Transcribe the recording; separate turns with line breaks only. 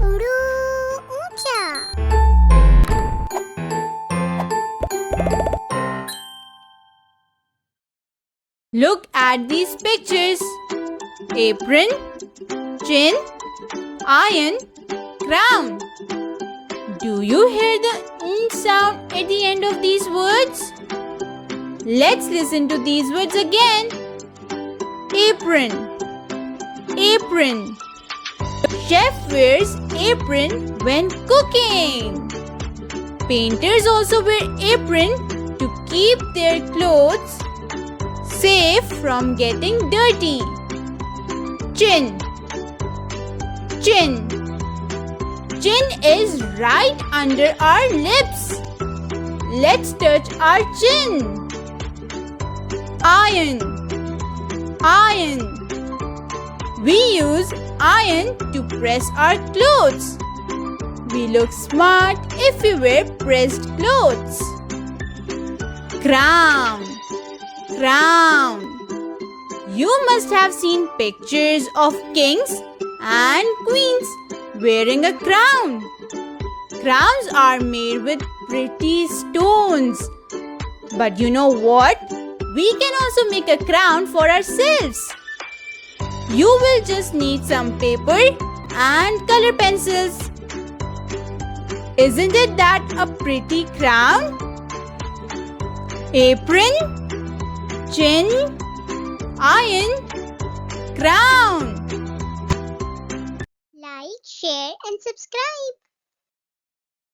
उड़ू ऊंचा।
Look at these pictures. Apron, chin, iron, crown. Do you hear the "n" sound at the end of these words? Let's listen to these words again. Apron, apron. Chef wears apron when cooking. Painters also wear apron to keep their clothes safe from getting dirty. Chin, chin. Chin is right under our lips. Let's touch our chin. Iron, iron. We use iron to press our clothes. We look smart if we wear pressed clothes. Crown, crown. You must have seen pictures of kings and queens wearing a crown. Crowns are made with pretty stones. But you know what? We can also make a crown for ourselves. You will just need some paper and color pencils. Isn't it that a pretty crown? Apron, chin, iron, crown.
Like, share and subscribe.